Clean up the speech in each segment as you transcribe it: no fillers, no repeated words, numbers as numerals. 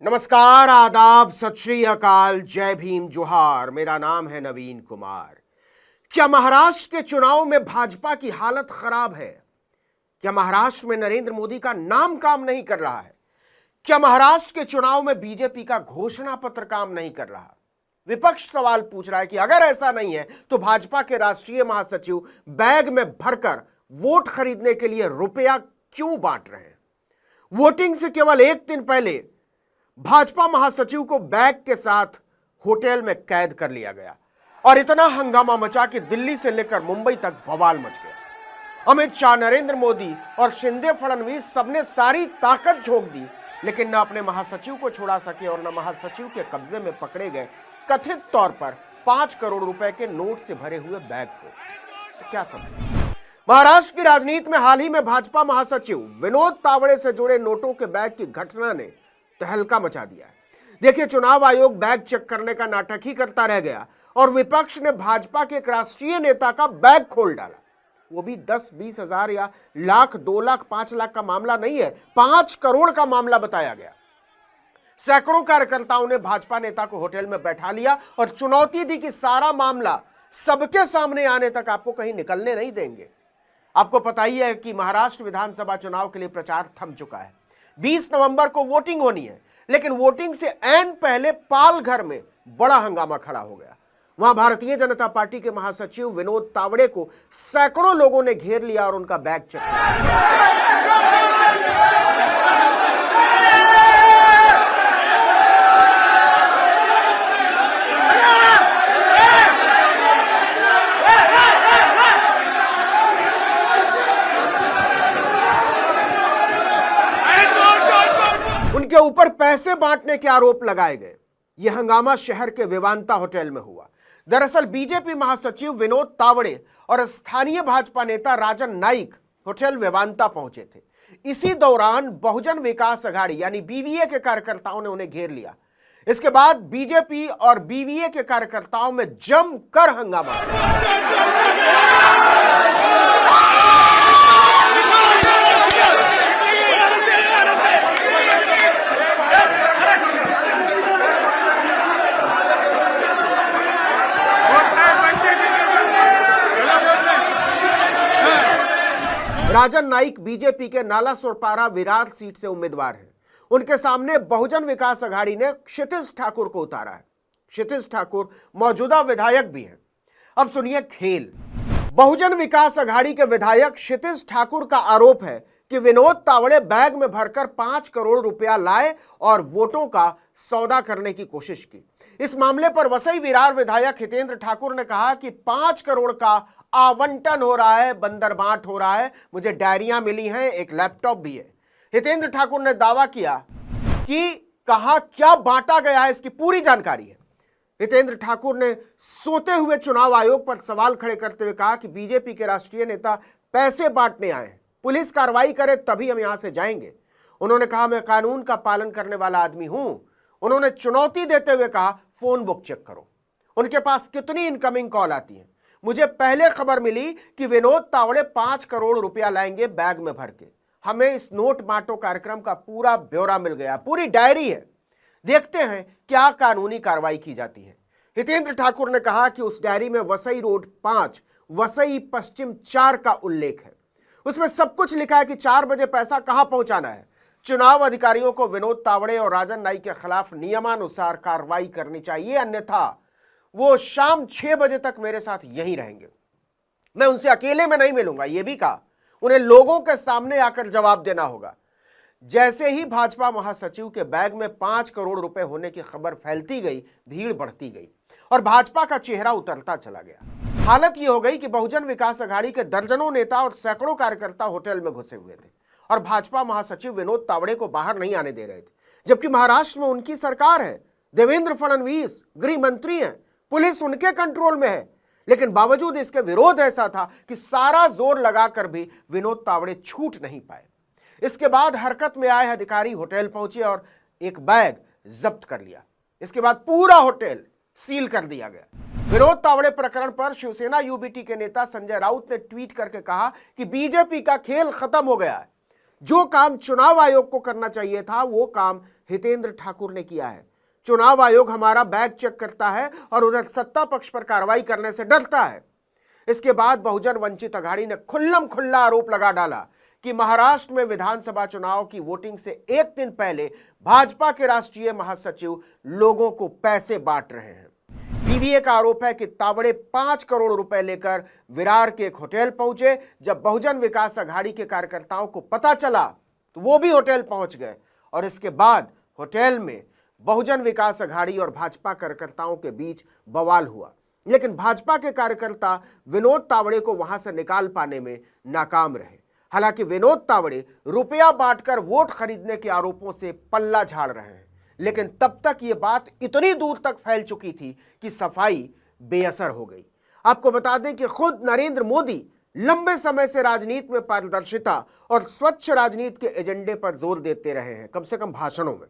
नमस्कार, आदाब, सत श्री अकाल, जय भीम, जोहार। मेरा नाम है नवीन कुमार। क्या महाराष्ट्र के चुनाव में भाजपा की हालत खराब है? क्या महाराष्ट्र में नरेंद्र मोदी का नाम काम नहीं कर रहा है? क्या महाराष्ट्र के चुनाव में बीजेपी का घोषणा पत्र काम नहीं कर रहा? विपक्ष सवाल पूछ रहा है कि अगर ऐसा नहीं है तो भाजपा के राष्ट्रीय महासचिव बैग में भरकर वोट खरीदने के लिए रुपया क्यों बांट रहे हैं? वोटिंग से केवल एक दिन पहले भाजपा महासचिव को बैग के साथ होटल में कैद कर लिया गया और इतना हंगामा मचा कि दिल्ली से लेकर मुंबई तक बवाल मच गया। अमित शाह, नरेंद्र मोदी और शिंदे फडणवीस सबने सारी ताकत झोंक दी, लेकिन न अपने महासचिव को छुड़ा सके और न महासचिव के कब्जे में पकड़े गए कथित तौर पर 5 करोड़ रुपए के नोट से भरे हुए बैग को। तो क्या समझे? महाराष्ट्र की राजनीति में हाल ही में भाजपा महासचिव विनोद तावड़े से जुड़े नोटों के बैग की घटना ने तहलका मचा दिया है। देखिए, चुनाव आयोग बैग चेक करने का नाटक ही करता रह गया और विपक्ष ने भाजपा के एक राष्ट्रीय नेता का बैग खोल डाला। वो भी 10-20 हजार या लाख, 2 लाख, 5 लाख का मामला नहीं है, 5 करोड़ का मामला बताया गया। सैकड़ों कार्यकर्ताओं ने भाजपा नेता को होटल में बैठा लिया और चुनौती दी कि सारा मामला सबके सामने आने तक आपको कहीं निकलने नहीं देंगे। आपको पता ही है कि महाराष्ट्र विधानसभा चुनाव के लिए प्रचार थम चुका है। 20 नवंबर को वोटिंग होनी है, लेकिन वोटिंग से ऐन पहले पालघर में बड़ा हंगामा खड़ा हो गया। वहां भारतीय जनता पार्टी के महासचिव विनोद तावड़े को सैकड़ों लोगों ने घेर लिया और उनका बैग चेक किया। उनके ऊपर पैसे बांटने के आरोप लगाए गए। यह हंगामा शहर के विवांता होटल में हुआ। दरअसल बीजेपी महासचिव विनोद तावड़े और स्थानीय भाजपा नेता राजन नाइक होटल विवांता पहुंचे थे। इसी दौरान बहुजन विकास अघाड़ी यानी बीवीए के कार्यकर्ताओं ने उन्हें घेर लिया। इसके बाद बीजेपी और बीवीए के कार्यकर्ताओं में जमकर हंगामा राजन नाइक बीजेपी के नाला सोरपारा विरार सीट से उम्मीदवार हैं। उनके सामने बहुजन विकास अघाड़ी ने क्षितिज ठाकुर को उतारा है। क्षितिज ठाकुर मौजूदा विधायक भी हैं। अब सुनिए खेल। बहुजन विकास अघाड़ी के विधायक क्षितिज ठाकुर का आरोप है कि विनोद तावड़े बैग में भरकर 5 करोड़ रुपया लाए और वोटों का सौदा करने की कोशिश की। इस मामले पर वसई विरार विधायक हितेंद्र ठाकुर ने कहा कि 5 करोड़ का आवंटन हो रहा है, बंदरबांट हो रहा है, मुझे डायरियां मिली हैं, एक लैपटॉप भी है। हितेंद्र ठाकुर ने दावा किया कि कहां क्या बांटा गया है इसकी पूरी जानकारी है। हितेंद्र ठाकुर ने सोते हुए चुनाव आयोग पर सवाल खड़े करते हुए कहा कि बीजेपी के राष्ट्रीय नेता पैसे बांटने आए हैं, पुलिस कार्रवाई करे तभी हम यहां से जाएंगे। उन्होंने कहा, मैं कानून का पालन करने वाला आदमी हूं। उन्होंने चुनौती देते हुए कहा, फोन बुक चेक करो, उनके पास कितनी इनकमिंग कॉल आती है। मुझे पहले खबर मिली कि विनोद तावड़े 5 करोड़ रुपया लाएंगे बैग में भर के। हमें इस नोट बांटो कार्यक्रम का पूरा ब्यौरा मिल गया, पूरी डायरी है। देखते हैं क्या कानूनी कार्रवाई की जाती है। हितेंद्र ठाकुर ने कहा कि उस डायरी में वसई रोड 5, वसई पश्चिम 4 का उल्लेख है। उसमें सब कुछ लिखा है कि 4 बजे पैसा कहां पहुंचाना है। चुनाव अधिकारियों को विनोद तावड़े और राजन नाइक के खिलाफ नियमानुसार कार्रवाई करनी चाहिए, अन्यथा वो शाम 6 बजे तक मेरे साथ यहीं रहेंगे। मैं उनसे अकेले में नहीं मिलूंगा, यह भी कहा। उन्हें लोगों के सामने आकर जवाब देना होगा। जैसे ही भाजपा महासचिव के बैग में 5 करोड़ रुपए होने की खबर फैलती गई, भीड़ बढ़ती गई और भाजपा का चेहरा उतरता चला गया। हालत यह हो गई कि बहुजन विकास अघाड़ी के दर्जनों नेता और सैकड़ों कार्यकर्ता होटल में घुसे हुए थे और भाजपा महासचिव विनोद तावड़े को बाहर नहीं आने दे रहे थे, जबकि महाराष्ट्र में उनकी सरकार है, देवेंद्र फडणवीस गृह मंत्री हैं, पुलिस उनके कंट्रोल में है। लेकिन बावजूद इसके विरोध ऐसा था कि सारा जोर लगाकर भी विनोद तावड़े छूट नहीं पाए। इसके बाद हरकत में आए अधिकारी होटल पहुंचे और एक बैग जब्त कर लिया। इसके बाद पूरा होटल सील कर दिया गया। विनोद तावड़े प्रकरण पर शिवसेना यूबीटी के नेता संजय राउत ने ट्वीट करके कहा कि बीजेपी का खेल खत्म हो गया है। जो काम चुनाव आयोग को करना चाहिए था वो काम हितेंद्र ठाकुर ने किया है। चुनाव आयोग हमारा बैग चेक करता है और उधर सत्ता पक्ष पर कार्रवाई करने से डरता है। इसके बाद बहुजन वंचित अघाड़ी ने खुल्लम खुल्ला आरोप लगा डाला कि महाराष्ट्र में विधानसभा चुनाव की वोटिंग से एक दिन पहले भाजपा के राष्ट्रीय महासचिव लोगों को पैसे बांट रहे हैं। पीवीए का आरोप है कि तावड़े 5 करोड़ रुपए लेकर विरार के एक होटल पहुंचे। जब बहुजन विकास अघाड़ी के कार्यकर्ताओं को पता चला तो वो भी होटल पहुंच गए और इसके बाद होटल में बहुजन विकास अघाड़ी और भाजपा कार्यकर्ताओं के बीच बवाल हुआ, लेकिन भाजपा के कार्यकर्ता विनोद तावड़े को वहां से निकाल पाने में नाकाम रहे। हालांकि विनोद तावड़े रुपया बांटकर वोट खरीदने के आरोपों से पल्ला झाड़ रहे हैं, लेकिन तब तक ये बात इतनी दूर तक फैल चुकी थी कि सफाई बेअसर हो गई। आपको बता दें कि खुद नरेंद्र मोदी लंबे समय से राजनीति में पारदर्शिता और स्वच्छ राजनीति के एजेंडे पर जोर देते रहे हैं, कम से कम भाषणों में।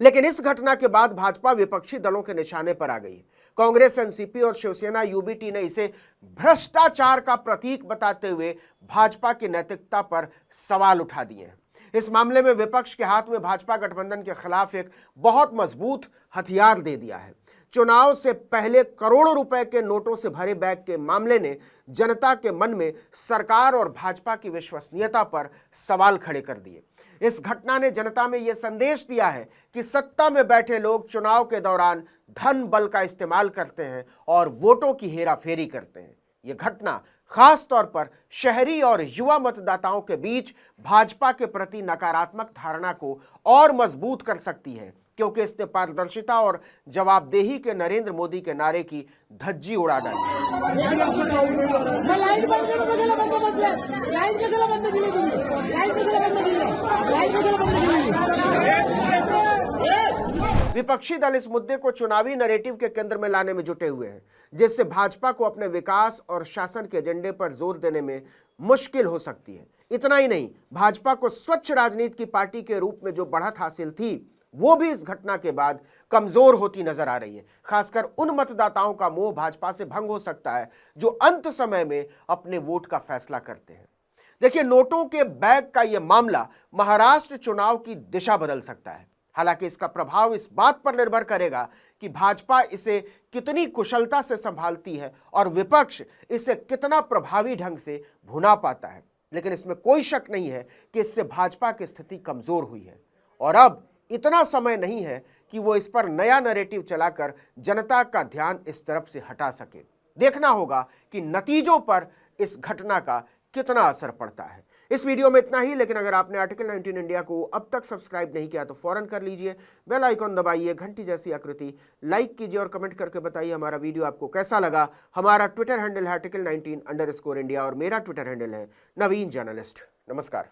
लेकिन इस घटना के बाद भाजपा विपक्षी दलों के निशाने पर आ गई है। कांग्रेस, एनसीपी और शिवसेना यूबीटी ने इसे भ्रष्टाचार का प्रतीक बताते हुए भाजपा की नैतिकता पर सवाल उठा दिए हैं। इस मामले में विपक्ष के हाथ में भाजपा गठबंधन के खिलाफ एक बहुत मजबूत हथियार दे दिया है। चुनाव से पहले करोड़ों रुपए के नोटों से भरे बैग के मामले ने जनता के मन में सरकार और भाजपा की विश्वसनीयता पर सवाल खड़े कर दिए। इस घटना ने जनता में यह संदेश दिया है कि सत्ता में बैठे लोग चुनाव के दौरान धन बल का इस्तेमाल करते हैं और वोटों की हेराफेरी करते हैं। यह घटना खास तौर पर शहरी और युवा मतदाताओं के बीच भाजपा के प्रति नकारात्मक धारणा को और मजबूत कर सकती है, क्योंकि इसने पारदर्शिता और जवाबदेही के नरेंद्र मोदी के नारे की धज्जी उड़ा डाली। विपक्षी दल इस मुद्दे को चुनावी नैरेटिव के केंद्र में लाने में जुटे हुए हैं, जिससे भाजपा को अपने विकास और शासन के एजेंडे पर जोर देने में मुश्किल हो सकती है। इतना ही नहीं, भाजपा को स्वच्छ राजनीति की पार्टी के रूप में जो बढ़त हासिल थी वो भी इस घटना के बाद कमजोर होती नजर आ रही है। खासकर उन मतदाताओं का मोह भाजपा से भंग हो सकता है जो अंत समय में अपने वोट का फैसला करते हैं। देखिए, नोटों के बैग का यह मामला महाराष्ट्र चुनाव की दिशा बदल सकता है। हालांकि इसका प्रभाव इस बात पर निर्भर करेगा कि भाजपा इसे कितनी कुशलता से संभालती है और विपक्ष इसे कितना प्रभावी ढंग से भुना पाता है। लेकिन इसमें कोई शक नहीं है कि इससे भाजपा की स्थिति कमजोर हुई है और अब इतना समय नहीं है कि वो इस पर नया नैरेटिव चलाकर जनता का ध्यान इस तरफ से हटा सके। देखना होगा कि नतीजों पर इस घटना का कितना असर पड़ता है। इस वीडियो में इतना ही, लेकिन अगर आपने आर्टिकल 19 इंडिया को अब तक सब्सक्राइब नहीं किया तो फौरन कर लीजिए। बेल आइकॉन दबाइए, घंटी जैसी आकृति लाइक कीजिए और कमेंट करके बताइए हमारा वीडियो आपको कैसा लगा। हमारा ट्विटर हैंडल है article19_India और मेरा ट्विटर हैंडल है नवीन जर्नलिस्ट। नमस्कार।